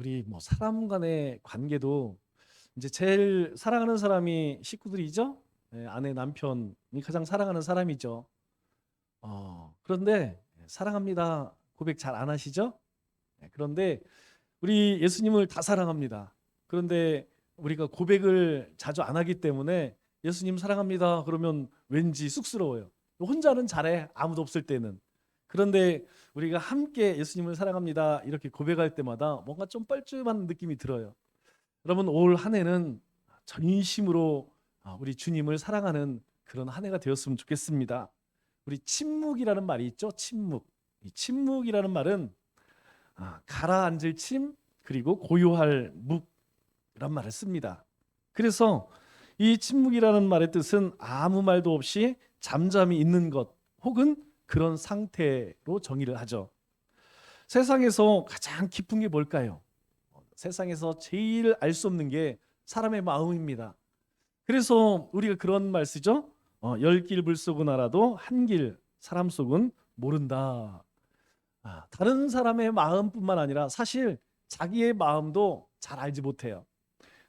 우리 뭐 사람 간의 관계도 이제 제일 사랑하는 사람이 식구들이죠. 아내, 남편이 가장 사랑하는 사람이죠. 그런데 사랑합니다 고백 잘 안 하시죠? 그런데 우리 예수님을 다 사랑합니다. 그런데 우리가 고백을 자주 안 하기 때문에 예수님 사랑합니다 그러면 왠지 쑥스러워요. 혼자는 잘해, 아무도 없을 때는. 그런데 우리가 함께 예수님을 사랑합니다 이렇게 고백할 때마다 뭔가 좀 뻘쭘한 느낌이 들어요. 여러분, 올 한 해는 전심으로 우리 주님을 사랑하는 그런 한 해가 되었으면 좋겠습니다. 우리 침묵이라는 말이 있죠. 침묵. 이 침묵이라는 말은 가라앉을 침 그리고 고요할 묵이란 말을 씁니다. 그래서 이 침묵이라는 말의 뜻은 아무 말도 없이 잠잠히 있는 것 혹은 그런 상태로 정의를 하죠. 세상에서 가장 깊은 게 뭘까요? 세상에서 제일 알 수 없는 게 사람의 마음입니다. 그래서 우리가 그런 말 쓰죠. 열 길 물속은 알아도 한 길 사람 속은 모른다. 다른 사람의 마음뿐만 아니라 사실 자기의 마음도 잘 알지 못해요.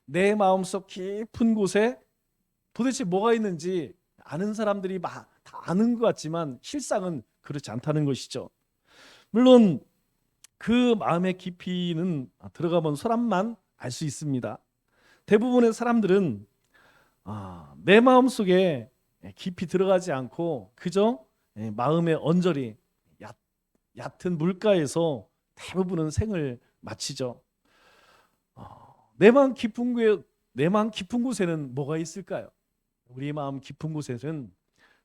내 마음속 깊은 곳에 도대체 뭐가 있는지 아는 사람들이 다 아는 것 같지만 실상은 그렇지 않다는 것이죠. 물론 그 마음의 깊이는 들어가 본 사람만 알 수 있습니다. 대부분의 사람들은 내 마음 속에 깊이 들어가지 않고 그저 마음의 언저리 얕은 물가에서 대부분은 생을 마치죠. 내 마음 깊은 곳에는 뭐가 있을까요? 우리 마음 깊은 곳에는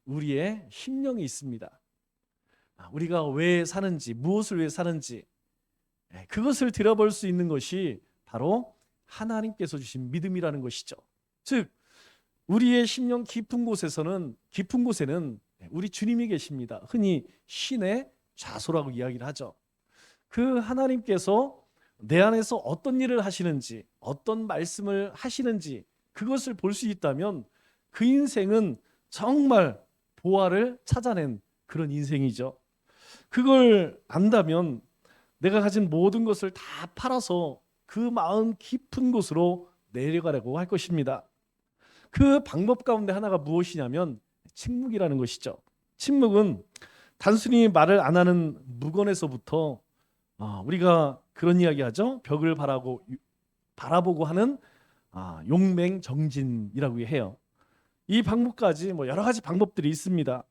우리의 심령이 있습니다. 우리가 왜 사는지, 무엇을 위해 사는지 그것을 들여볼 수 있는 것이 바로 하나님께서 주신 믿음이라는 것이죠. 즉 우리의 심령 깊은 곳에는 우리 주님이 계십니다. 흔히 신의 좌소라고 이야기를 하죠. 그 하나님께서 내 안에서 어떤 일을 하시는지, 어떤 말씀을 하시는지 그것을 볼 수 있다면 그 인생은 정말 보화를 찾아낸 그런 인생이죠. 그걸 안다면 내가 가진 모든 것을 다 팔아서 그 마음 깊은 곳으로 내려가려고 할 것입니다. 그 방법 가운데 하나가 무엇이냐면 침묵이라는 것이죠. 침묵은 단순히 말을 안 하는 무건에서부터 우리가 그런 이야기하죠. 벽을 바라보고 하는 용맹정진이라고 해요. 이 방법까지 뭐 여러 가지 방법들이 있습니다.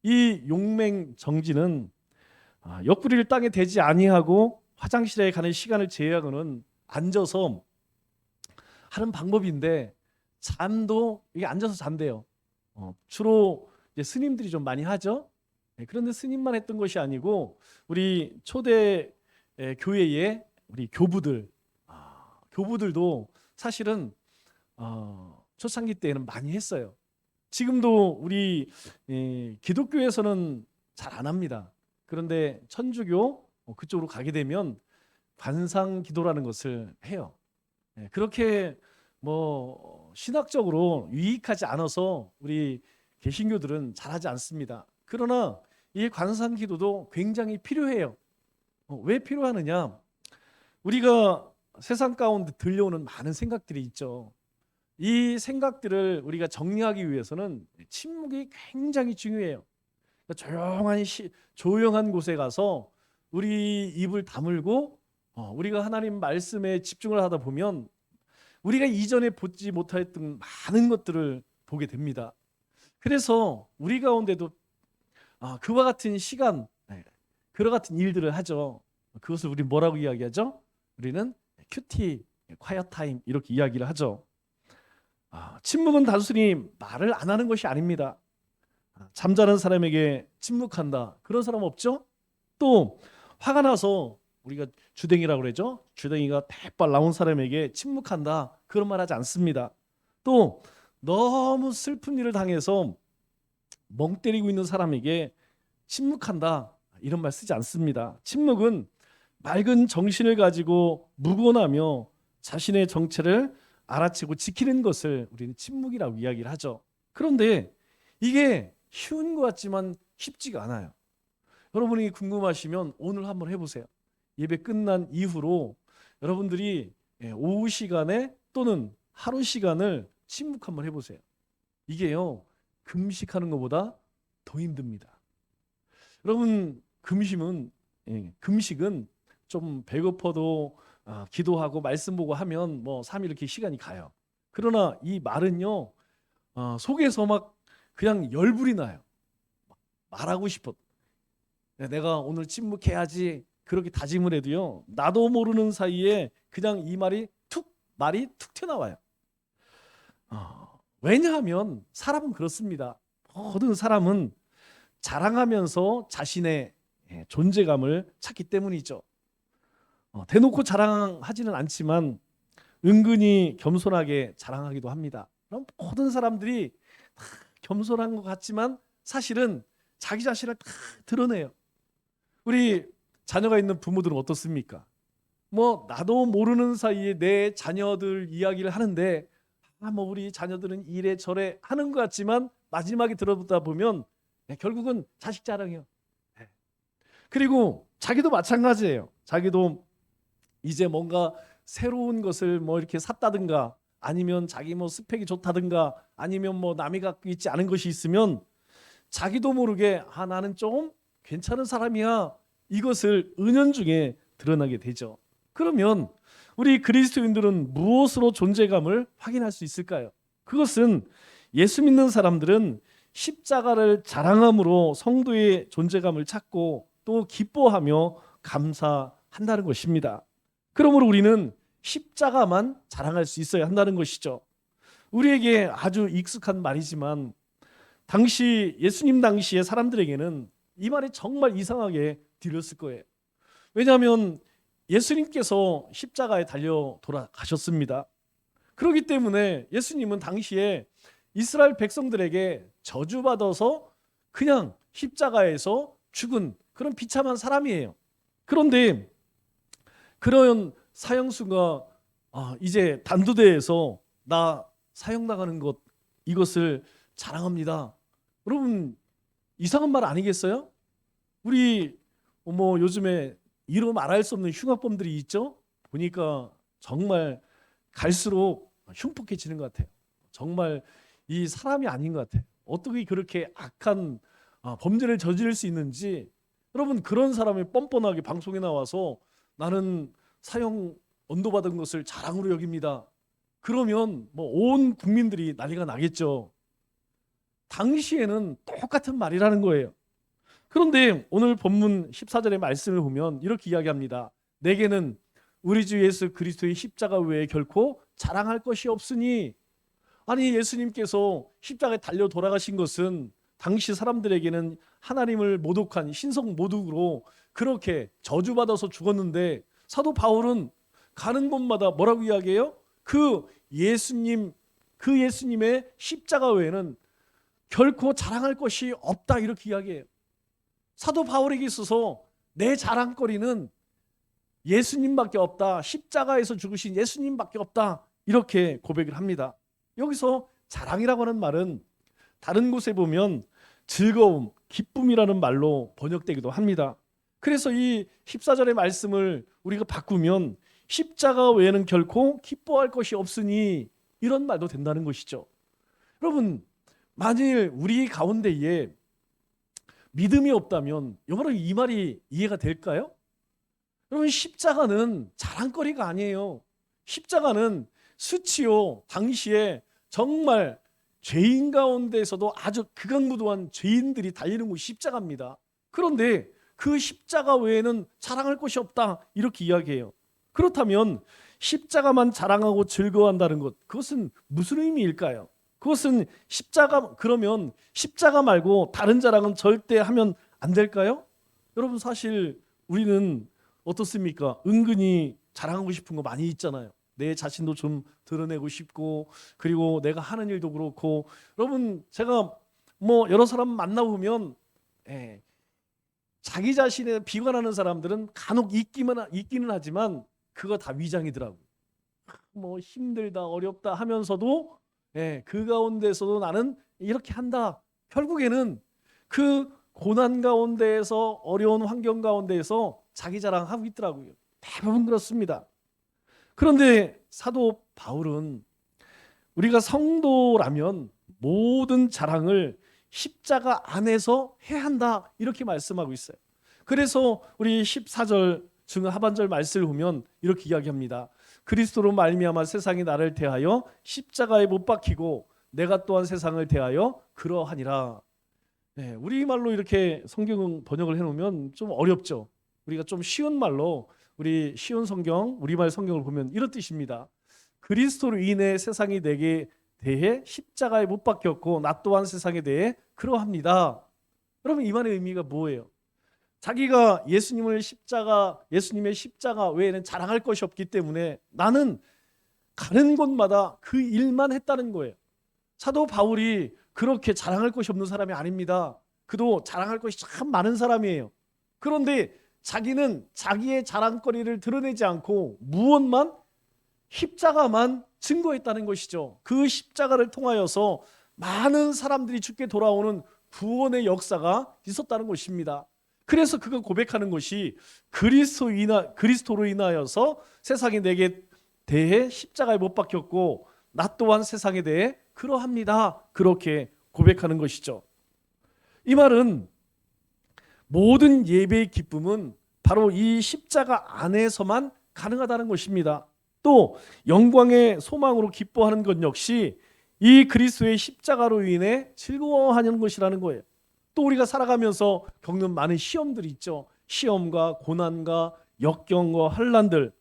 이 용맹정진은 옆구리를 땅에 대지 아니하고 화장실에 가는 시간을 제외하고는 앉아서 하는 방법인데 잠도 이게 앉아서 잔대요. 주로 이제 스님들이 좀 많이 하죠. 그런데 스님만 했던 것이 아니고 우리 초대 교회의 우리 교부들도 사실은 초창기 때에는 많이 했어요. 지금도 우리 기독교에서는 잘 안 합니다. 그런데 천주교 그쪽으로 가게 되면 관상기도라는 것을 해요. 그렇게 뭐 신학적으로 유익하지 않아서 우리 개신교들은 잘하지 않습니다. 그러나 이 관상기도도 굉장히 필요해요. 왜 필요하느냐? 우리가 세상 가운데 들려오는 많은 생각들이 있죠. 이 생각들을 우리가 정리하기 위해서는 침묵이 굉장히 중요해요. 조용한 곳에 가서 우리 입을 다물고 우리가 하나님 말씀에 집중을 하다 보면 우리가 이전에 보지 못했던 많은 것들을 보게 됩니다. 그래서 우리 가운데도 그와 같은 시간, 그와 같은 일들을 하죠. 그것을 우리 뭐라고 이야기하죠? 우리는 큐티, 콰이어 타임 이렇게 이야기를 하죠. 침묵은 단순히 말을 안 하는 것이 아닙니다. 잠자는 사람에게 침묵한다. 그런 사람 없죠? 또 화가 나서 우리가 주댕이라고 그러죠. 주댕이가 대빨 나온 사람에게 침묵한다. 그런 말 하지 않습니다. 또 너무 슬픈 일을 당해서 멍 때리고 있는 사람에게 침묵한다. 이런 말 쓰지 않습니다. 침묵은 맑은 정신을 가지고 묵언하며 자신의 정체를 알아채고 지키는 것을 우리는 침묵이라고 이야기를 하죠. 그런데 이게 쉬운 것 같지만 쉽지가 않아요. 여러분이 궁금하시면 오늘 한번 해보세요. 예배 끝난 이후로 여러분들이 오후 시간에 또는 하루 시간을 침묵 한번 해보세요. 이게요, 금식하는 것보다 더 힘듭니다. 여러분, 금식은 좀 배고파도 기도하고 말씀 보고 하면 뭐 3일 이렇게 시간이 가요. 그러나 이 말은요, 속에서 막 그냥 열불이 나요. 말하고 싶어. 내가 오늘 침묵해야지 그렇게 다짐을 해도요, 나도 모르는 사이에 그냥 이 말이 툭 튀어나와요. 왜냐하면 사람은 그렇습니다. 모든 사람은 자랑하면서 자신의 존재감을 찾기 때문이죠. 대놓고 자랑하지는 않지만 은근히 겸손하게 자랑하기도 합니다. 그럼 모든 사람들이 다 겸손한 것 같지만 사실은 자기 자신을 다 드러내요. 우리 자녀가 있는 부모들은 어떻습니까? 뭐 나도 모르는 사이에 내 자녀들 이야기를 하는데 뭐 우리 자녀들은 이래 저래 하는 것 같지만 마지막에 들어보다 보면 결국은 자식 자랑이요. 그리고 자기도 마찬가지예요. 자기도 이제 뭔가 새로운 것을 뭐 이렇게 샀다든가 아니면 자기 뭐 스펙이 좋다든가 아니면 뭐 남이 갖고 있지 않은 것이 있으면 자기도 모르게 나는 좀 괜찮은 사람이야, 이것을 은연중에 드러나게 되죠. 그러면 우리 그리스도인들은 무엇으로 존재감을 확인할 수 있을까요? 그것은 예수 믿는 사람들은 십자가를 자랑함으로 성도의 존재감을 찾고 또 기뻐하며 감사한다는 것입니다. 그러므로 우리는 십자가만 자랑할 수 있어야 한다는 것이죠. 우리에게 아주 익숙한 말이지만 예수님 당시의 사람들에게는 이 말이 정말 이상하게 들렸을 거예요. 왜냐하면 예수님께서 십자가에 달려 돌아가셨습니다. 그렇기 때문에 예수님은 당시에 이스라엘 백성들에게 저주받아서 그냥 십자가에서 죽은 그런 비참한 사람이에요. 그런데 그런 사형수가 이제 단두대에서 나 사형당하는 것, 이것을 자랑합니다. 여러분, 이상한 말 아니겠어요? 우리 뭐 요즘에 이루 말할 수 없는 흉악범들이 있죠. 보니까 정말 갈수록 흉폭해지는 것 같아요. 정말 이 사람이 아닌 것 같아요. 어떻게 그렇게 악한 범죄를 저지를 수 있는지. 여러분, 그런 사람이 뻔뻔하게 방송에 나와서 나는 사형 언도받은 것을 자랑으로 여깁니다. 그러면 뭐 온 국민들이 난리가 나겠죠. 당시에는 똑같은 말이라는 거예요. 그런데 오늘 본문 14절의 말씀을 보면 이렇게 이야기합니다. 내게는 우리 주 예수 그리스도의 십자가 외에 결코 자랑할 것이 없으니. 아니, 예수님께서 십자가에 달려 돌아가신 것은 당시 사람들에게는 하나님을 모독한 신성 모독으로 그렇게 저주받아서 죽었는데, 사도 바울은 가는 곳마다 뭐라고 이야기해요? 그 예수님의 십자가 외에는 결코 자랑할 것이 없다, 이렇게 이야기해요. 사도 바울에게 있어서 내 자랑거리는 예수님밖에 없다, 십자가에서 죽으신 예수님밖에 없다, 이렇게 고백을 합니다. 여기서 자랑이라고 하는 말은 다른 곳에 보면 즐거움, 기쁨이라는 말로 번역되기도 합니다. 그래서 이 14절의 말씀을 우리가 바꾸면 십자가 외에는 결코 기뻐할 것이 없으니, 이런 말도 된다는 것이죠. 여러분, 만일 우리 가운데에 믿음이 없다면 여러분, 이 말이 이해가 될까요? 여러분, 십자가는 자랑거리가 아니에요. 십자가는 수치요, 당시에 정말 죄인 가운데에서도 아주 극악무도한 죄인들이 달리는 곳이 십자가입니다. 그런데 그 십자가 외에는 자랑할 것이 없다, 이렇게 이야기해요. 그렇다면 십자가만 자랑하고 즐거워한다는 것, 그것은 무슨 의미일까요? 그것은 그러면 십자가 말고 다른 자랑은 절대 하면 안 될까요? 여러분, 사실 우리는 어떻습니까? 은근히 자랑하고 싶은 거 많이 있잖아요. 내 자신도 좀 드러내고 싶고, 그리고 내가 하는 일도 그렇고. 여러분, 제가 뭐 여러 사람 만나보면 자기 자신에 비관하는 사람들은 간혹 있기는 하지만 그거 다 위장이더라고요. 뭐 힘들다 어렵다 하면서도 그 가운데서도 나는 이렇게 한다. 결국에는 그 고난 가운데에서, 어려운 환경 가운데에서 자기 자랑하고 있더라고요. 대부분 그렇습니다. 그런데 사도 바울은 우리가 성도라면 모든 자랑을 십자가 안에서 해야 한다 이렇게 말씀하고 있어요. 그래서 우리 14절 중 하반절 말씀을 보면 이렇게 이야기합니다. 그리스도로 말미암아 세상이 나를 대하여 십자가에 못 박히고 내가 또한 세상을 대하여 그러하니라. 네, 우리말로 이렇게 성경 번역을 해놓으면 좀 어렵죠. 우리가 좀 쉬운 말로 우리 쉬운 성경, 우리말 성경을 보면 이런 뜻입니다. 그리스도로 인해 세상이 내게 대해 십자가에 못 박혔고 나 또한 세상에 대해 그러합니다. 여러분 이 말의 의미가 뭐예요? 자기가 예수님의 십자가 외에는 자랑할 것이 없기 때문에 나는 가는 곳마다 그 일만 했다는 거예요. 사도 바울이 그렇게 자랑할 것이 없는 사람이 아닙니다. 그도 자랑할 것이 참 많은 사람이에요. 그런데 자기는 자기의 자랑거리를 드러내지 않고 무엇만 십자가만 증거했다는 것이죠. 그 십자가를 통하여서 많은 사람들이 죽게 돌아오는 구원의 역사가 있었다는 것입니다. 그래서 그가 고백하는 것이 그리스도로 인하여서 세상이 내게 대해 십자가에 못 박혔고 나 또한 세상에 대해 그러합니다. 그렇게 고백하는 것이죠. 이 말은 모든 예배의 기쁨은 바로 이 십자가 안에서만 가능하다는 것입니다. 또 영광의 소망으로 기뻐하는 것 역시 이 그리스도의 십자가로 인해 즐거워하는 것이라는 거예요. 또 우리가 살아가면서 겪는 많은 시험들이 있죠. 시험과 고난과 역경과 환난들,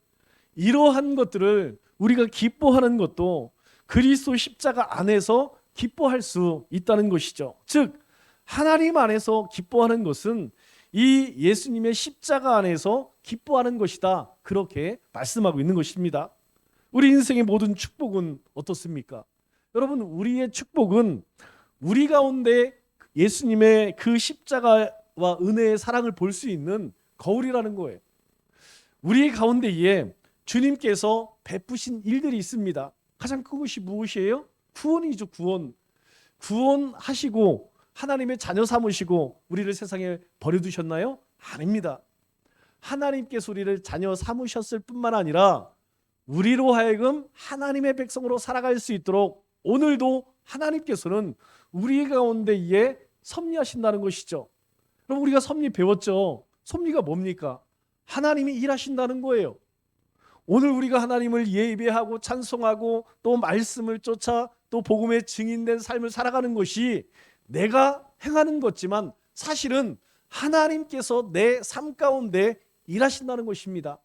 이러한 것들을 우리가 기뻐하는 것도 그리스도 십자가 안에서 기뻐할 수 있다는 것이죠. 즉 하나님 안에서 기뻐하는 것은 이 예수님의 십자가 안에서 기뻐하는 것이다. 그렇게 말씀하고 있는 것입니다. 우리 인생의 모든 축복은 어떻습니까? 여러분 우리의 축복은 우리 가운데 예수님의 그 십자가와 은혜의 사랑을 볼 수 있는 거울이라는 거예요. 우리 가운데에 주님께서 베푸신 일들이 있습니다. 가장 큰 것이 무엇이에요? 구원이죠. 구원하시고 하나님의 자녀 삼으시고 우리를 세상에 버려두셨나요? 아닙니다. 하나님께서 우리를 자녀 삼으셨을 뿐만 아니라 우리로 하여금 하나님의 백성으로 살아갈 수 있도록 오늘도 하나님께서는 우리 가운데에 섭리하신다는 것이죠. 그럼 우리가 섭리 배웠죠. 섭리가 뭡니까? 하나님이 일하신다는 거예요. 오늘 우리가 하나님을 예배하고 찬송하고 또 말씀을 쫓아 또 복음의 증인된 삶을 살아가는 것이 내가 행하는 것지만 사실은 하나님께서 내 삶 가운데 일하신다는 것입니다.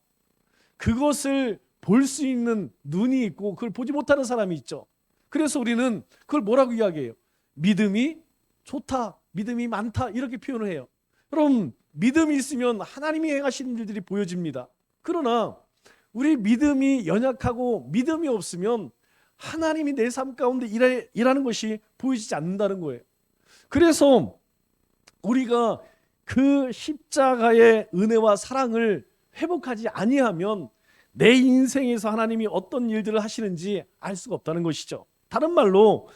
그것을 볼 수 있는 눈이 있고 그걸 보지 못하는 사람이 있죠. 그래서 우리는 그걸 뭐라고 이야기해요? 믿음이 좋다, 믿음이 많다 이렇게 표현을 해요. 그럼 믿음이 있으면 하나님이 행하시는 일들이 보여집니다. 그러나 우리 믿음이 연약하고 믿음이 없으면 하나님이 내 삶 가운데 일하는 것이 보이지 않는다는 거예요. 그래서 우리가 그 십자가의 은혜와 사랑을 회복하지 아니하면 내 인생에서 하나님이 어떤 일들을 하시는지 알 수가 없다는 것이죠. 다른 말로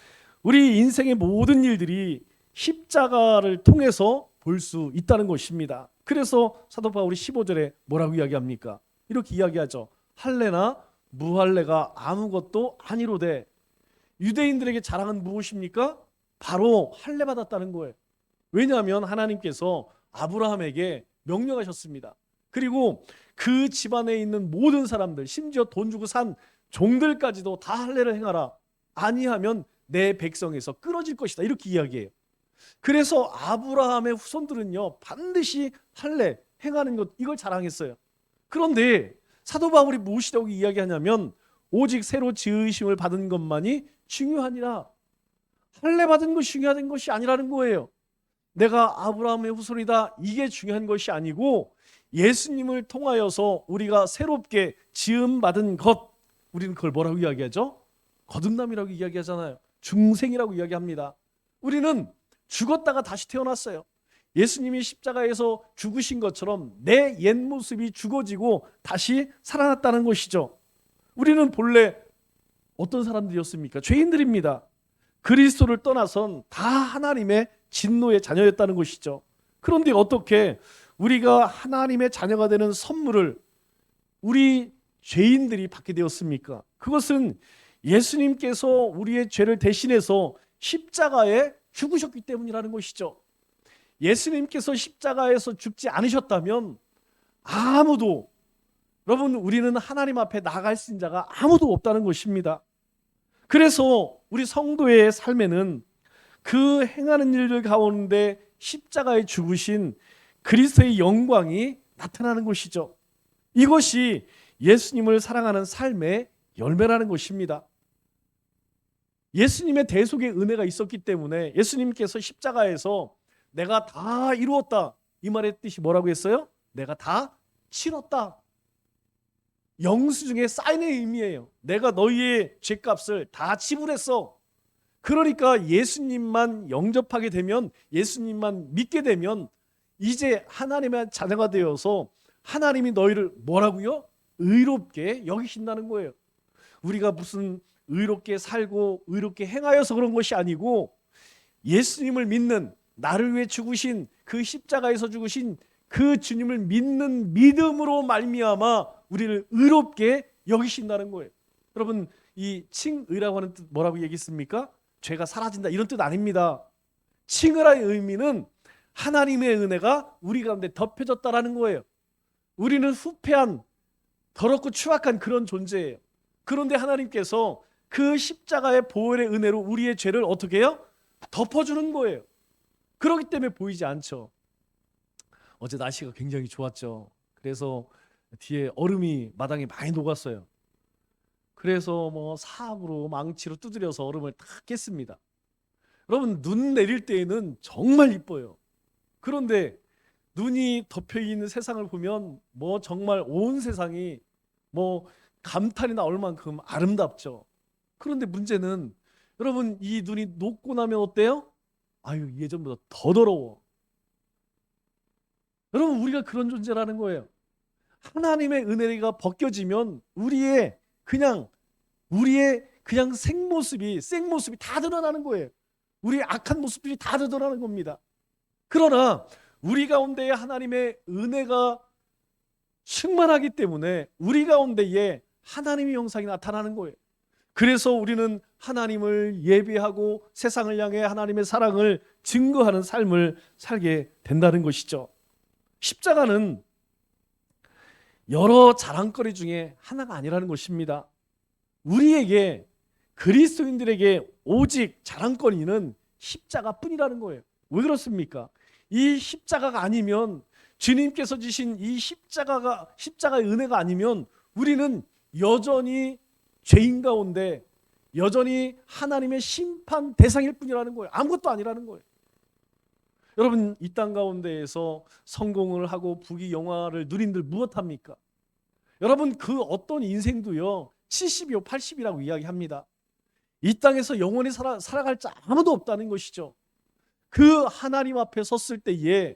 우리 인생의 모든 일들이 십자가를 통해서 볼 수 있다는 것입니다. 그래서 사도 바울이 15절에 뭐라고 이야기합니까? 이렇게 이야기하죠. 할례나 무할례가 아무것도 아니로되. 유대인들에게 자랑은 무엇입니까? 바로 할례 받았다는 거예요. 왜냐하면 하나님께서 아브라함에게 명령하셨습니다. 그리고 그 집안에 있는 모든 사람들, 심지어 돈 주고 산 종들까지도 다 할례를 행하라. 아니하면 내 백성에서 끊어질 것이다. 이렇게 이야기해요. 그래서 아브라함의 후손들은요 반드시 할례 행하는 것, 이걸 자랑했어요. 그런데 사도 바울이 무엇이라고 이야기하냐면 오직 새로 지으심을 받은 것만이 중요하니라. 할례 받은 것이 중요한 것이 아니라는 거예요. 내가 아브라함의 후손이다 이게 중요한 것이 아니고 예수님을 통하여서 우리가 새롭게 지음 받은 것, 우리는 그걸 뭐라고 이야기하죠? 거듭남이라고 이야기하잖아요. 중생이라고 이야기합니다. 우리는 죽었다가 다시 태어났어요. 예수님이 십자가에서 죽으신 것처럼 내 옛 모습이 죽어지고 다시 살아났다는 것이죠. 우리는 본래 어떤 사람들이었습니까? 죄인들입니다. 그리스도를 떠나선 다 하나님의 진노의 자녀였다는 것이죠. 그런데 어떻게 우리가 하나님의 자녀가 되는 선물을 우리 죄인들이 받게 되었습니까? 그것은 예수님께서 우리의 죄를 대신해서 십자가에 죽으셨기 때문이라는 것이죠. 예수님께서 십자가에서 죽지 않으셨다면 아무도, 여러분, 우리는 하나님 앞에 나갈 수 있는 자가 아무도 없다는 것입니다. 그래서 우리 성도의 삶에는 그 행하는 일들 가운데 십자가에 죽으신 그리스도의 영광이 나타나는 것이죠. 이것이 예수님을 사랑하는 삶의 열매라는 것입니다. 예수님의 대속의 은혜가 있었기 때문에 예수님께서 십자가에서 내가 다 이루었다, 이 말의 뜻이 뭐라고 했어요? 내가 다 치렀다. 영수증의 사인의 의미예요. 내가 너희의 죄값을 다 지불했어. 그러니까 예수님만 영접하게 되면, 예수님만 믿게 되면 이제 하나님의 자녀가 되어서 하나님이 너희를 뭐라고요? 의롭게 여기신다는 거예요. 우리가 무슨 의롭게 살고 의롭게 행하여서 그런 것이 아니고, 예수님을 믿는, 나를 위해 죽으신 그 십자가에서 죽으신 그 주님을 믿는 믿음으로 말미암아 우리를 의롭게 여기신다는 거예요. 여러분, 이 칭의라고 하는 뜻 뭐라고 얘기했습니까? 죄가 사라진다, 이런 뜻 아닙니다. 칭의라의 의미는 하나님의 은혜가 우리 가운데 덮여졌다라는 거예요. 우리는 후패한, 더럽고 추악한 그런 존재예요. 그런데 하나님께서 그 십자가의 보혈의 은혜로 우리의 죄를 어떻게 해요? 덮어주는 거예요. 그렇기 때문에 보이지 않죠. 어제 날씨가 굉장히 좋았죠. 그래서 뒤에 얼음이 마당에 많이 녹았어요. 그래서 사업으로 망치로 두드려서 얼음을 다 깼습니다. 여러분, 눈 내릴 때에는 정말 이뻐요. 그런데 눈이 덮여 있는 세상을 보면 정말 온 세상이 감탄이 나올 만큼 아름답죠. 그런데 문제는, 여러분, 이 눈이 녹고 나면 어때요? 아유, 예전보다 더 더러워. 여러분, 우리가 그런 존재라는 거예요. 하나님의 은혜가 벗겨지면 우리의 그냥 생모습이 다 드러나는 거예요. 우리의 악한 모습들이 다 드러나는 겁니다. 그러나 우리 가운데에 하나님의 은혜가 충만하기 때문에 우리 가운데에 하나님의 형상이 나타나는 거예요. 그래서 우리는 하나님을 예배하고 세상을 향해 하나님의 사랑을 증거하는 삶을 살게 된다는 것이죠. 십자가는 여러 자랑거리 중에 하나가 아니라는 것입니다. 우리에게, 그리스도인들에게 오직 자랑거리는 십자가뿐이라는 거예요. 왜 그렇습니까? 이 십자가가 아니면, 주님께서 지신 이 십자가의 은혜가 아니면 우리는 여전히 죄인 가운데, 여전히 하나님의 심판 대상일 뿐이라는 거예요. 아무것도 아니라는 거예요. 여러분, 이 땅 가운데에서 성공을 하고 부귀영화를 누린들 무엇합니까? 여러분, 그 어떤 인생도요 70이요 80이라고 이야기합니다. 이 땅에서 영원히 살아갈 자 아무도 없다는 것이죠. 그 하나님 앞에 섰을 때에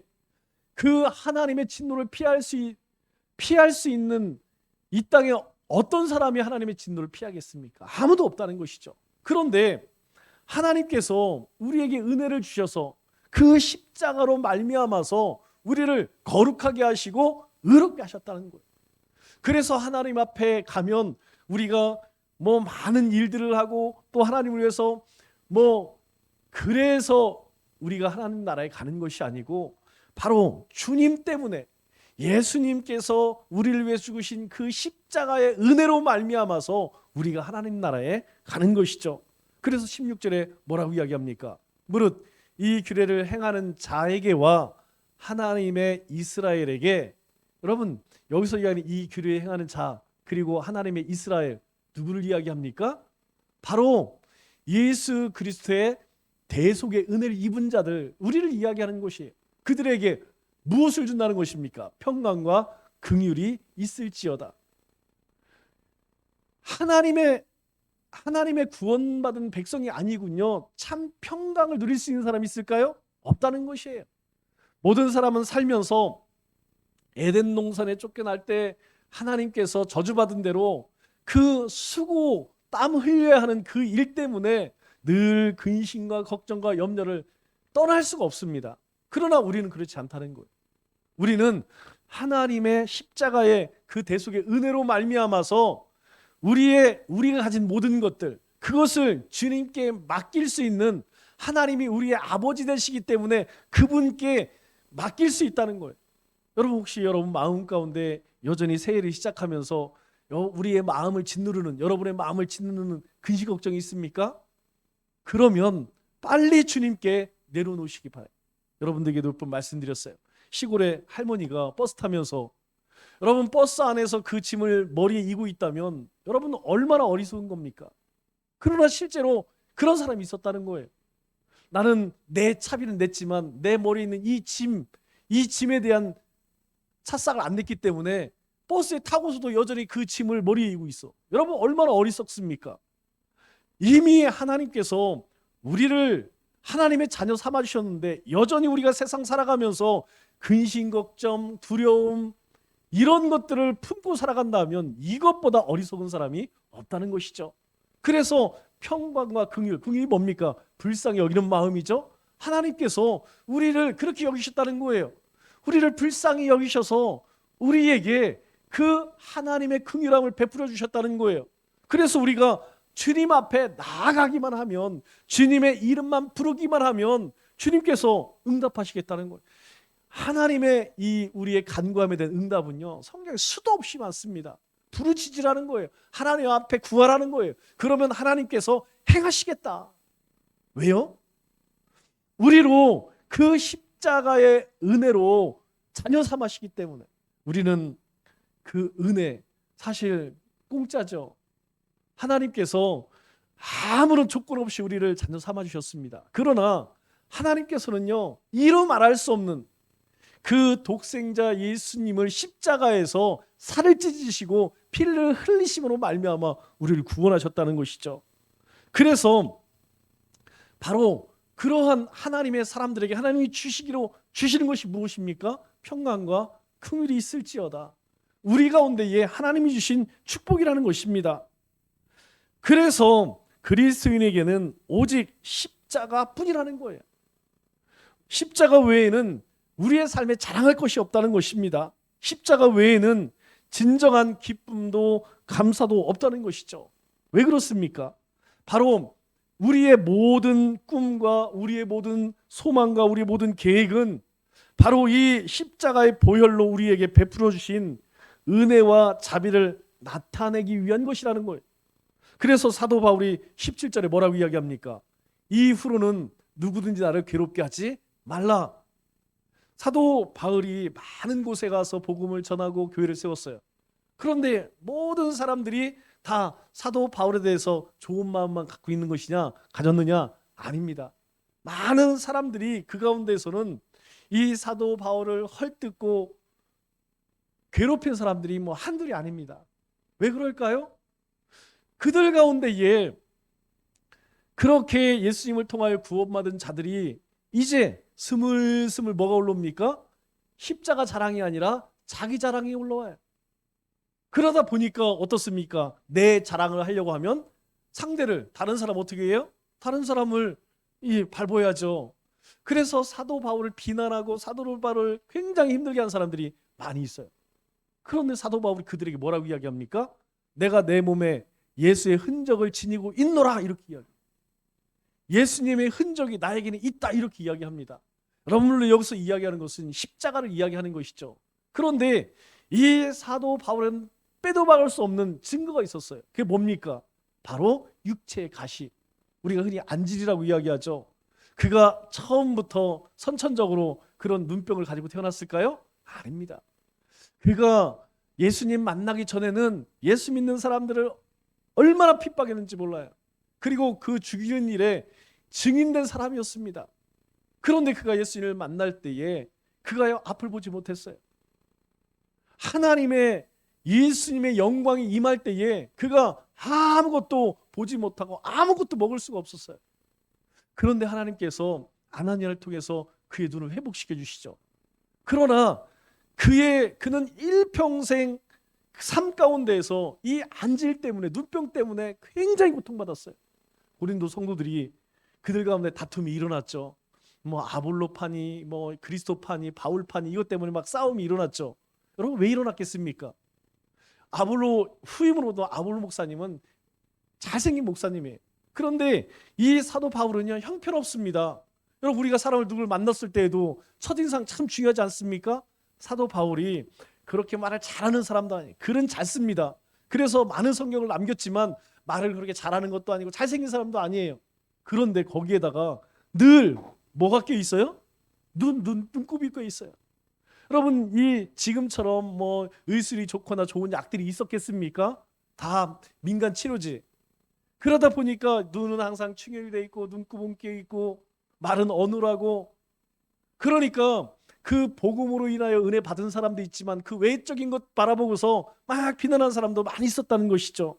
그 하나님의 진노를 피할 수 있는 이 땅에 어떤 사람이 하나님의 진노를 피하겠습니까? 아무도 없다는 것이죠. 그런데 하나님께서 우리에게 은혜를 주셔서 그 십자가로 말미암아서 우리를 거룩하게 하시고 의롭게 하셨다는 거예요. 그래서 하나님 앞에 가면 우리가 많은 일들을 하고 또 하나님을 위해서 그래서 우리가 하나님 나라에 가는 것이 아니고, 바로 주님 때문에, 예수님께서 우리를 위해 죽으신 그 십자가의 은혜로 말미암아서 우리가 하나님 나라에 가는 것이죠. 그래서 16절에 뭐라고 이야기합니까? 무릇 이 규례를 행하는 자에게와 하나님의 이스라엘에게, 여러분, 여기서 이야기하는 이 규례를 행하는 자 그리고 하나님의 이스라엘, 누구를 이야기합니까? 바로 예수 그리스도의 대속의 은혜를 입은 자들, 우리를 이야기하는 것이에요. 그들에게 무엇을 준다는 것입니까? 평강과 긍휼이 있을지어다. 하나님의 구원받은 백성이 아니군요. 참 평강을 누릴 수 있는 사람이 있을까요? 없다는 것이에요. 모든 사람은 살면서 에덴 동산에 쫓겨날 때 하나님께서 저주받은 대로 그 수고 땀 흘려야 하는 그 일 때문에 늘 근심과 걱정과 염려를 떠날 수가 없습니다. 그러나 우리는 그렇지 않다는 거예요. 우리는 하나님의 십자가의 그 대속의 은혜로 말미암아서 우리가 가진 모든 것들, 그것을 주님께 맡길 수 있는, 하나님이 우리의 아버지 되시기 때문에 그분께 맡길 수 있다는 거예요. 여러분, 혹시 여러분 마음 가운데 여전히 새해를 시작하면서 우리의 마음을 짓누르는, 여러분의 마음을 짓누르는 근심 걱정이 있습니까? 그러면 빨리 주님께 내려놓으시기 바라요. 여러분들에게도 몇 번 말씀드렸어요. 시골에 할머니가 버스 타면서, 여러분 버스 안에서 그 짐을 머리에 이고 있다면 여러분 얼마나 어리석은 겁니까? 그러나 실제로 그런 사람이 있었다는 거예요. 나는 내 차비는 냈지만 내 머리에 있는 이 짐에 대한 차싹을 안 냈기 때문에 버스에 타고서도 여전히 그 짐을 머리에 이고 있어. 여러분 얼마나 어리석습니까? 이미 하나님께서 우리를 하나님의 자녀 삼아주셨는데 여전히 우리가 세상 살아가면서 근심, 걱정, 두려움, 이런 것들을 품고 살아간다면 이것보다 어리석은 사람이 없다는 것이죠. 그래서 평강과 긍휼이 뭡니까? 불쌍히 여기는 마음이죠. 하나님께서 우리를 그렇게 여기셨다는 거예요. 우리를 불쌍히 여기셔서 우리에게 그 하나님의 긍휼함을 베풀어 주셨다는 거예요. 그래서 우리가 주님 앞에 나아가기만 하면, 주님의 이름만 부르기만 하면 주님께서 응답하시겠다는 거예요. 하나님의 이 우리의 간구함에 대한 응답은요, 성경에 수도 없이 많습니다. 부르짖으라는 거예요. 하나님 앞에 구하라는 거예요. 그러면 하나님께서 행하시겠다. 왜요? 우리로 그 십자가의 은혜로 자녀 삼으시기 때문에. 우리는 그 은혜, 사실 공짜죠. 하나님께서 아무런 조건 없이 우리를 자녀 삼아 주셨습니다. 그러나 하나님께서는요, 이루 말할 수 없는 그 독생자 예수님을 십자가에서 살을 찢으시고 피를 흘리심으로 말미암아 우리를 구원하셨다는 것이죠. 그래서 바로 그러한 하나님의 사람들에게 하나님이 주시는 것이 무엇입니까? 평강과 긍휼이 있을지어다. 우리 가운데에 하나님이 주신 축복이라는 것입니다. 그래서 그리스도인에게는 오직 십자가뿐이라는 거예요. 십자가 외에는 우리의 삶에 자랑할 것이 없다는 것입니다. 십자가 외에는 진정한 기쁨도 감사도 없다는 것이죠. 왜 그렇습니까? 바로 우리의 모든 꿈과 우리의 모든 소망과 우리의 모든 계획은 바로 이 십자가의 보혈로 우리에게 베풀어 주신 은혜와 자비를 나타내기 위한 것이라는 거예요. 그래서 사도 바울이 17절에 뭐라고 이야기합니까? 이후로는 누구든지 나를 괴롭게 하지 말라. 사도 바울이 많은 곳에 가서 복음을 전하고 교회를 세웠어요. 그런데 모든 사람들이 다 사도 바울에 대해서 좋은 마음만 갖고 있는 것이냐, 가졌느냐? 아닙니다. 많은 사람들이 그 가운데에서는 이 사도 바울을 헐뜯고 괴롭힌 사람들이 한둘이 아닙니다. 왜 그럴까요? 그들 가운데에 그렇게 예수님을 통하여 구원받은 자들이 이제 스물스물 뭐가 올라옵니까? 십자가 자랑이 아니라 자기 자랑이 올라와요. 그러다 보니까 어떻습니까? 내 자랑을 하려고 하면 상대를, 다른 사람 어떻게 해요? 다른 사람을 밟아야죠. 그래서 사도 바울을 비난하고 사도 바울을 굉장히 힘들게 한 사람들이 많이 있어요. 그런데 사도 바울이 그들에게 뭐라고 이야기합니까? 내가 내 몸에 예수의 흔적을 지니고 있노라, 이렇게 이야기해요. 예수님의 흔적이 나에게는 있다, 이렇게 이야기합니다. 여러분들 여기서 이야기하는 것은 십자가를 이야기하는 것이죠. 그런데 이 사도 바울은 빼도 박을 수 없는 증거가 있었어요. 그게 뭡니까? 바로 육체의 가시, 우리가 흔히 안질이라고 이야기하죠. 그가 처음부터 선천적으로 그런 눈병을 가지고 태어났을까요? 아닙니다. 그가 예수님 만나기 전에는 예수 믿는 사람들을 얼마나 핍박했는지 몰라요. 그리고 그 죽이는 일에 증인된 사람이었습니다. 그런데 그가 예수님을 만날 때에 그가 앞을 보지 못했어요. 하나님의 예수님의 영광이 임할 때에 그가 아무것도 보지 못하고 아무것도 먹을 수가 없었어요. 그런데 하나님께서 아나니아를 통해서 그의 눈을 회복시켜 주시죠. 그러나 그는 일평생 삶 가운데에서 이 안질 때문에, 눈병 때문에 굉장히 고통받았어요. 고린도 성도들이 그들 가운데 다툼이 일어났죠. 아볼로파니, 그리스도파니, 바울파니, 이것 때문에 막 싸움이 일어났죠. 여러분, 왜 일어났겠습니까? 아볼로 후임으로도 아볼로 목사님은 잘생긴 목사님이에요. 그런데 이 사도 바울은요 형편없습니다. 여러분 우리가 사람을 누굴 만났을 때에도 첫인상 참 중요하지 않습니까? 사도 바울이 그렇게 말을 잘하는 사람도 아니에요. 글은 잘 씁니다. 그래서 많은 성경을 남겼지만 말을 그렇게 잘하는 것도 아니고 잘생긴 사람도 아니에요. 그런데 거기에다가 늘 뭐가 껴 있어요? 눈곱이 껴 있어요. 여러분 이 지금처럼 뭐 의술이 좋거나 좋은 약들이 있었겠습니까? 다 민간 치료지. 그러다 보니까 눈은 항상 충혈이 돼 있고 눈곱은 껴 있고 말은 어눌하고, 그러니까 그 복음으로 인하여 은혜 받은 사람도 있지만 그 외적인 것 바라보고서 막 비난하는 사람도 많이 있었다는 것이죠.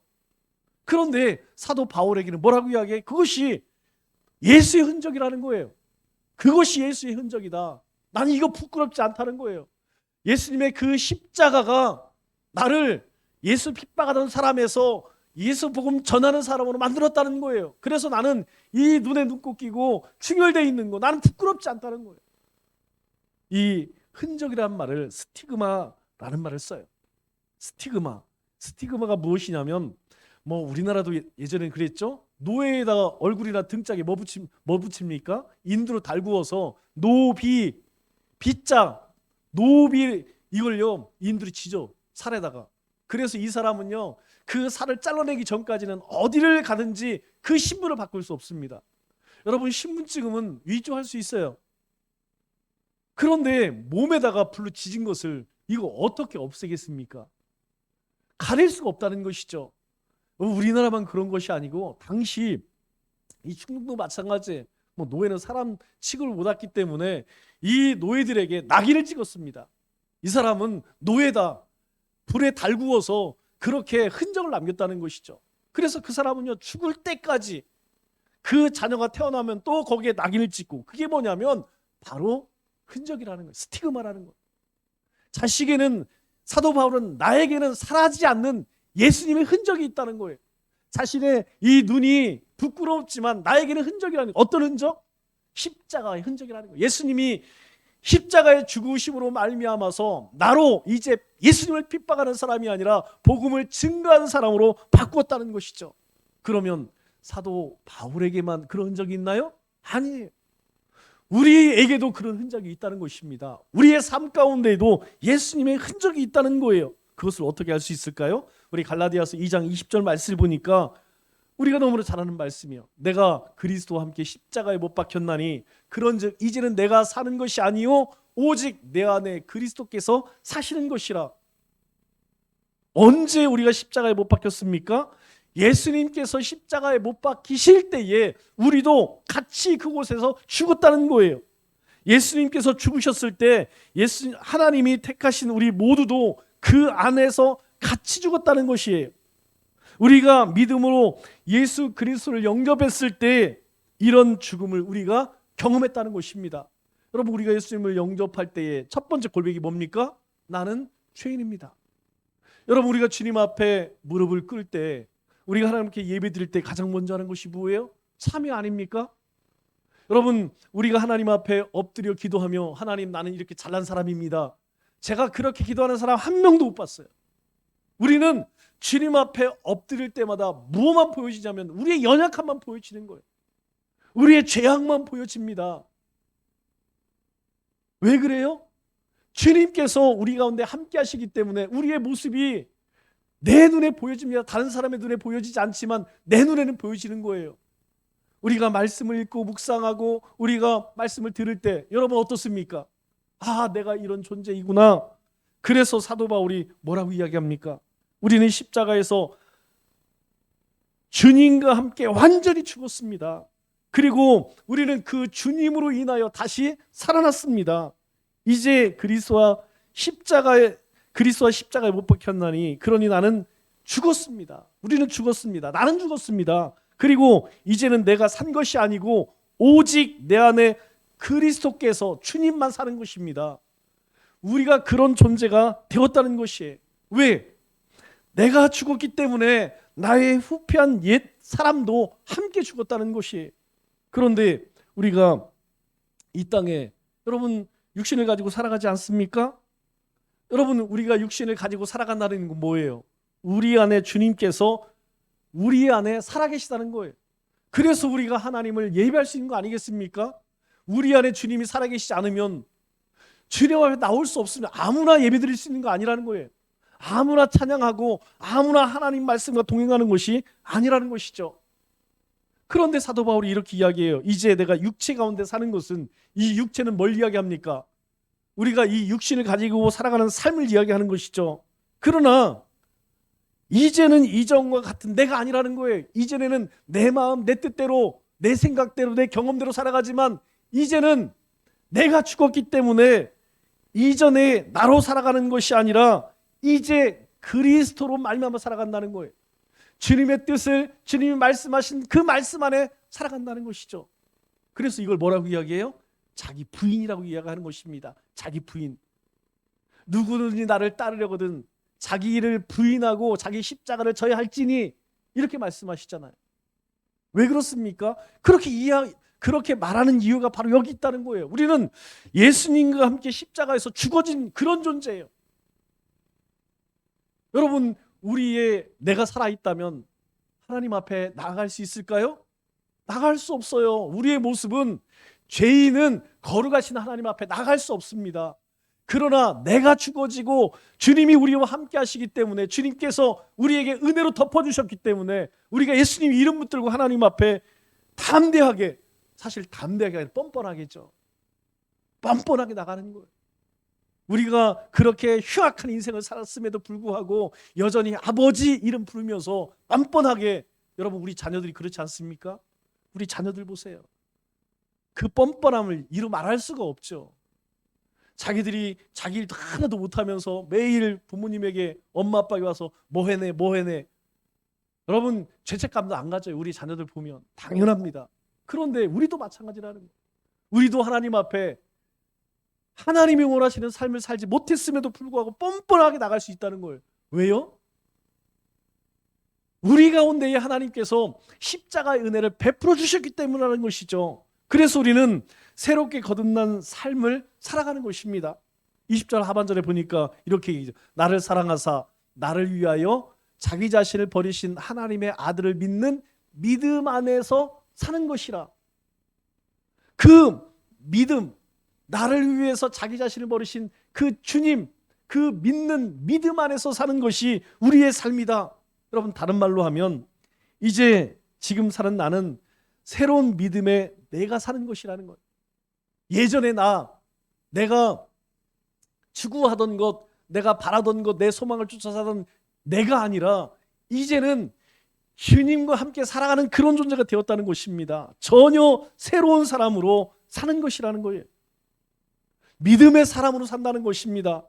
그런데 사도 바울에게는 뭐라고 이야기해? 그것이 예수의 흔적이라는 거예요. 그것이 예수의 흔적이다. 나는 이거 부끄럽지 않다는 거예요. 예수님의 그 십자가가 나를 예수 핍박하던 사람에서 예수 복음 전하는 사람으로 만들었다는 거예요. 그래서 나는 이 눈에 눈곱 끼고 충혈되어 있는 거 나는 부끄럽지 않다는 거예요. 이 흔적이라는 말을 스티그마라는 말을 써요. 스티그마가 무엇이냐면 뭐 우리나라도 예전에 그랬죠. 노예에다가 얼굴이나 등짝에 뭐 붙입니까? 인두로 달구어서 노비, 비자, 노비 이걸요 인두로 치죠. 살에다가. 그래서 이 사람은요 그 살을 잘라내기 전까지는 어디를 가든지 그 신분을 바꿀 수 없습니다. 여러분 신분증은 위조할 수 있어요. 그런데 몸에다가 불로 지진 것을 이거 어떻게 없애겠습니까? 가릴 수가 없다는 것이죠. 우리나라만 그런 것이 아니고 당시 이 충북도 마찬가지. 뭐 노예는 사람 취급을 못했기 때문에 이 노예들에게 낙인을 찍었습니다. 이 사람은 노예다. 불에 달구어서 그렇게 흔적을 남겼다는 것이죠. 그래서 그 사람은요 죽을 때까지 그 자녀가 태어나면 또 거기에 낙인을 찍고, 그게 뭐냐면 바로 흔적이라는 거예요. 스티그마라는 거예요. 자식에는, 사도 바울은 나에게는 사라지지 않는 예수님의 흔적이 있다는 거예요. 자신의 이 눈이 부끄럽지만 나에게는 흔적이라는 거예요. 어떤 흔적? 십자가의 흔적이라는 거예요. 예수님이 십자가의 죽으심으로 말미암아서 나로 이제 예수님을 핍박하는 사람이 아니라 복음을 증거하는 사람으로 바꾸었다는 것이죠. 그러면 사도 바울에게만 그런 흔적이 있나요? 아니에요. 우리에게도 그런 흔적이 있다는 것입니다. 우리의 삶 가운데에도 예수님의 흔적이 있다는 거예요. 그것을 어떻게 알 수 있을까요? 우리 갈라디아서 2장 20절 말씀을 보니까 우리가 너무나 잘 아는 말씀이요. 내가 그리스도와 함께 십자가에 못 박혔나니 그런즉 이제는 내가 사는 것이 아니요 오직 내 안에 그리스도께서 사시는 것이라. 언제 우리가 십자가에 못 박혔습니까? 예수님께서 십자가에 못 박히실 때에 우리도 같이 그곳에서 죽었다는 거예요. 예수님께서 죽으셨을 때 하나님이 택하신 우리 모두도 그 안에서 같이 죽었다는 것이에요. 우리가 믿음으로 예수 그리스도를 영접했을 때 이런 죽음을 우리가 경험했다는 것입니다. 여러분 우리가 예수님을 영접할 때의 첫 번째 고백이 뭡니까? 나는 죄인입니다. 여러분 우리가 주님 앞에 무릎을 꿇을 때, 우리가 하나님께 예배 드릴 때 가장 먼저 하는 것이 뭐예요? 참여 아닙니까? 여러분 우리가 하나님 앞에 엎드려 기도하며 하나님 나는 이렇게 잘난 사람입니다. 제가 그렇게 기도하는 사람 한 명도 못 봤어요. 우리는 주님 앞에 엎드릴 때마다 무엇만 보여지냐면 우리의 연약함만 보여지는 거예요. 우리의 죄악만 보여집니다. 왜 그래요? 주님께서 우리 가운데 함께 하시기 때문에 우리의 모습이 내 눈에 보여집니다. 다른 사람의 눈에 보여지지 않지만 내 눈에는 보여지는 거예요. 우리가 말씀을 읽고 묵상하고 우리가 말씀을 들을 때 여러분 어떻습니까? 아, 내가 이런 존재이구나. 그래서 사도 바울이 뭐라고 이야기합니까? 우리는 십자가에서 주님과 함께 완전히 죽었습니다. 그리고 우리는 그 주님으로 인하여 다시 살아났습니다. 이제 그리스도와 십자가에 못 박혔나니 그러니 나는 죽었습니다. 우리는 죽었습니다. 나는 죽었습니다. 그리고 이제는 내가 산 것이 아니고 오직 내 안에 그리스도께서 주님만 사는 것입니다. 우리가 그런 존재가 되었다는 것이에요. 왜? 내가 죽었기 때문에 나의 후패한 옛 사람도 함께 죽었다는 것이에요. 그런데 우리가 이 땅에 여러분 육신을 가지고 살아가지 않습니까? 여러분 우리가 육신을 가지고 살아간다는 건 뭐예요? 우리 안에 주님께서 우리 안에 살아계시다는 거예요. 그래서 우리가 하나님을 예배할 수 있는 거 아니겠습니까? 우리 안에 주님이 살아계시지 않으면 주님 앞에 나올 수 없으면 아무나 예배드릴 수 있는 거 아니라는 거예요. 아무나 찬양하고 아무나 하나님 말씀과 동행하는 것이 아니라는 것이죠. 그런데 사도 바울이 이렇게 이야기해요. 이제 내가 육체 가운데 사는 것은, 이 육체는 뭘 이야기합니까? 우리가 이 육신을 가지고 살아가는 삶을 이야기하는 것이죠. 그러나 이제는 이전과 같은 내가 아니라는 거예요. 이전에는 내 마음, 내 뜻대로, 내 생각대로, 내 경험대로 살아가지만 이제는 내가 죽었기 때문에 이전에 나로 살아가는 것이 아니라 이제 그리스도로 말미암아 살아간다는 거예요. 주님의 뜻을, 주님이 말씀하신 그 말씀 안에 살아간다는 것이죠. 그래서 이걸 뭐라고 이야기해요? 자기 부인이라고 이야기하는 것입니다. 자기 부인. 누구든지 나를 따르려거든 자기를 부인하고 자기 십자가를 져야 할지니, 이렇게 말씀하시잖아요. 왜 그렇습니까? 그렇게 말하는 이유가 바로 여기 있다는 거예요. 우리는 예수님과 함께 십자가에서 죽어진 그런 존재예요. 여러분, 우리의 내가 살아있다면 하나님 앞에 나아갈 수 있을까요? 나갈 수 없어요. 우리의 모습은, 죄인은 거룩하신 하나님 앞에 나갈 수 없습니다. 그러나 내가 죽어지고 주님이 우리와 함께 하시기 때문에, 주님께서 우리에게 은혜로 덮어주셨기 때문에 우리가 예수님 이름 붙들고 하나님 앞에 담대하게, 사실 담대하게 아니라 뻔뻔하겠죠. 뻔뻔하게 나가는 거예요. 우리가 그렇게 흉악한 인생을 살았음에도 불구하고 여전히 아버지 이름 부르면서 뻔뻔하게, 여러분 우리 자녀들이 그렇지 않습니까? 우리 자녀들 보세요. 그 뻔뻔함을 이루 말할 수가 없죠. 자기들이 자기 일도 하나도 못하면서 매일 부모님에게, 엄마 아빠가 와서 뭐 해내. 여러분 죄책감도 안 가져요. 우리 자녀들 보면 당연합니다. 그런데 우리도 마찬가지라는 거예요. 우리도 하나님 앞에 하나님이 원하시는 삶을 살지 못했음에도 불구하고 뻔뻔하게 나갈 수 있다는 거예요. 왜요? 우리 가운데에 하나님께서 십자가의 은혜를 베풀어 주셨기 때문이라는 것이죠. 그래서 우리는 새롭게 거듭난 삶을 살아가는 것입니다. 20절 하반절에 보니까 이렇게 얘기죠. 나를 사랑하사 나를 위하여 자기 자신을 버리신 하나님의 아들을 믿는 믿음 안에서 사는 것이라. 그 믿음, 나를 위해서 자기 자신을 버리신 그 주님, 그 믿는 믿음 안에서 사는 것이 우리의 삶이다. 여러분 다른 말로 하면 이제 지금 사는 나는 새로운 믿음에 내가 사는 것이라는 거예요. 예전에 내가 추구하던 것, 내가 바라던 것, 내 소망을 쫓아 사던 내가 아니라 이제는 주님과 함께 살아가는 그런 존재가 되었다는 것입니다. 전혀 새로운 사람으로 사는 것이라는 거예요. 믿음의 사람으로 산다는 것입니다.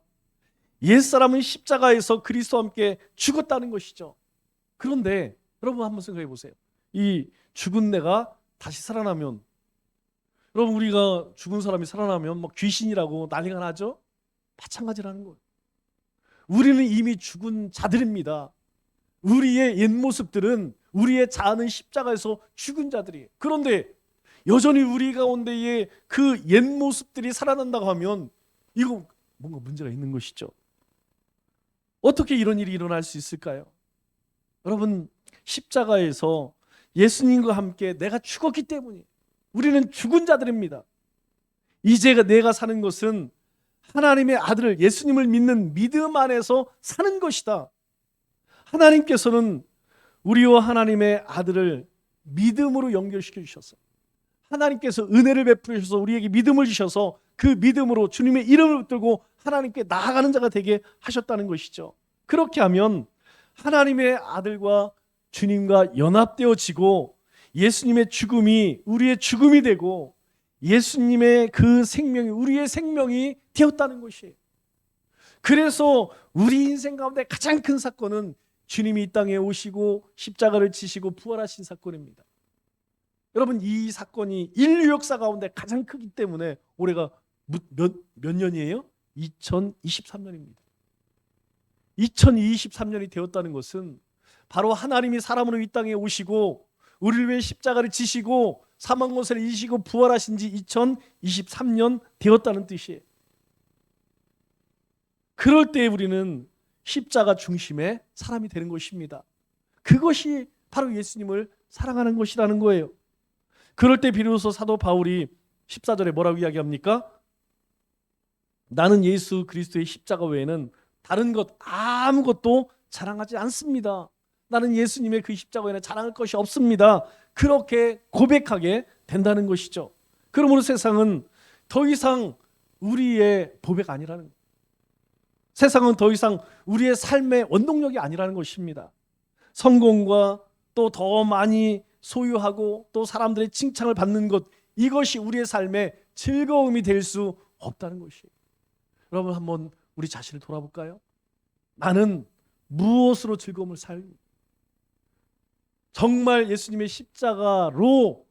옛사람은 십자가에서 그리스도와 함께 죽었다는 것이죠. 그런데 여러분 한번 생각해 보세요. 이 죽은 내가 다시 살아나면, 여러분 우리가 죽은 사람이 살아나면 막 귀신이라고 난리가 나죠? 마찬가지라는 거예요. 우리는 이미 죽은 자들입니다. 우리의 옛 모습들은, 우리의 자아는 십자가에서 죽은 자들이에요. 그런데 여전히 우리 가운데에 그 옛 모습들이 살아난다고 하면 이거 뭔가 문제가 있는 것이죠. 어떻게 이런 일이 일어날 수 있을까요? 여러분 십자가에서 예수님과 함께 내가 죽었기 때문에 우리는 죽은 자들입니다. 이제 내가 사는 것은 하나님의 아들을, 예수님을 믿는 믿음 안에서 사는 것이다. 하나님께서는 우리와 하나님의 아들을 믿음으로 연결시켜 주셨어요. 하나님께서 은혜를 베풀어 주셔서 우리에게 믿음을 주셔서 그 믿음으로 주님의 이름을 붙들고 하나님께 나아가는 자가 되게 하셨다는 것이죠. 그렇게 하면 하나님의 아들과 주님과 연합되어지고 예수님의 죽음이 우리의 죽음이 되고 예수님의 그 생명이 우리의 생명이 되었다는 것이에요. 그래서 우리 인생 가운데 가장 큰 사건은 주님이 이 땅에 오시고 십자가를 지시고 부활하신 사건입니다. 여러분 이 사건이 인류 역사 가운데 가장 크기 때문에 올해가 몇 년이에요? 2023년입니다. 2023년이 되었다는 것은 바로 하나님이 사람으로 이 땅에 오시고 우리를 위해 십자가를 지시고 사망 권세를 이기시고 부활하신 지 2023년 되었다는 뜻이에요. 그럴 때 우리는 십자가 중심의 사람이 되는 것입니다. 그것이 바로 예수님을 사랑하는 것이라는 거예요. 그럴 때 비로소 사도 바울이 14절에 뭐라고 이야기합니까? 나는 예수 그리스도의 십자가 외에는 다른 것 아무것도 자랑하지 않습니다. 나는 예수님의 그 십자가 외에는 자랑할 것이 없습니다. 그렇게 고백하게 된다는 것이죠. 그러므로 세상은 더 이상 우리의 보배가 아니라는 거예요. 세상은 더 이상 우리의 삶의 원동력이 아니라는 것입니다. 성공과 또 더 많이 소유하고 또 사람들의 칭찬을 받는 것, 이것이 우리의 삶의 즐거움이 될 수 없다는 것이에요. 여러분 한번 우리 자신을 돌아볼까요? 나는 무엇으로 즐거움을 살고 정말 예수님의 십자가로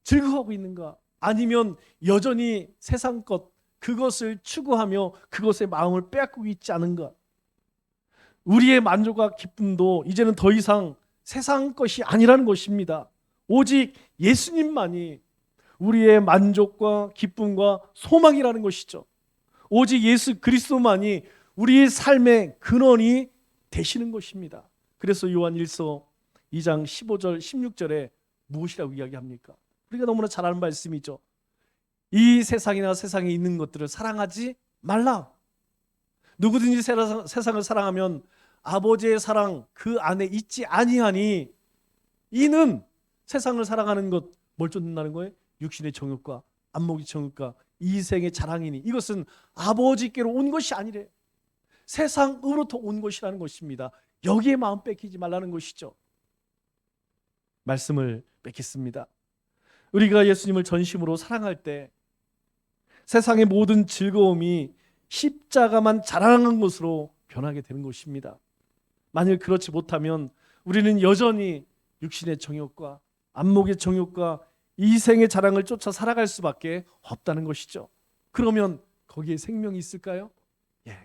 즐거워하고 있는가? 아니면 여전히 세상 것 그것을 추구하며 그것의 마음을 빼앗고 있지 않은가? 우리의 만족과 기쁨도 이제는 더 이상 세상 것이 아니라는 것입니다. 오직 예수님만이 우리의 만족과 기쁨과 소망이라는 것이죠. 오직 예수 그리스도만이 우리의 삶의 근원이 되시는 것입니다. 그래서 요한 1서 2장 15절 16절에 무엇이라고 이야기합니까? 우리가 너무나 잘 아는 말씀이죠. 이 세상이나 세상에 있는 것들을 사랑하지 말라. 누구든지 세상을 사랑하면 아버지의 사랑 그 안에 있지 아니하니, 이는 세상을 사랑하는 것 뭘 쫓는다는 거예요? 육신의 정욕과 안목의 정욕과 이생의 자랑이니, 이것은 아버지께로 온 것이 아니래. 세상으로부터 온 것이라는 것입니다. 여기에 마음 뺏기지 말라는 것이죠. 말씀을 뺏겠습니다. 우리가 예수님을 전심으로 사랑할 때 세상의 모든 즐거움이 십자가만 자랑한 것으로 변하게 되는 것입니다. 만일 그렇지 못하면 우리는 여전히 육신의 정욕과 안목의 정욕과 이생의 자랑을 쫓아 살아갈 수밖에 없다는 것이죠. 그러면 거기에 생명이 있을까요?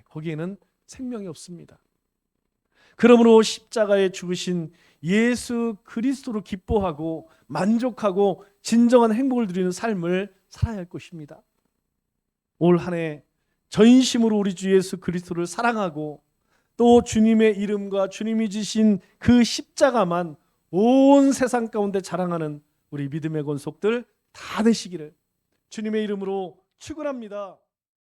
거기에는 생명이 없습니다. 그러므로 십자가에 죽으신 예수 그리스도로 기뻐하고 만족하고 진정한 행복을 누리는 삶을 살아야 할 것입니다. 올 한 해 전심으로 우리 주 예수 그리스도를 사랑하고 또 주님의 이름과 주님이 지신 그 십자가만 온 세상 가운데 자랑하는 우리 믿음의 권속들 다 되시기를 주님의 이름으로 축원합니다.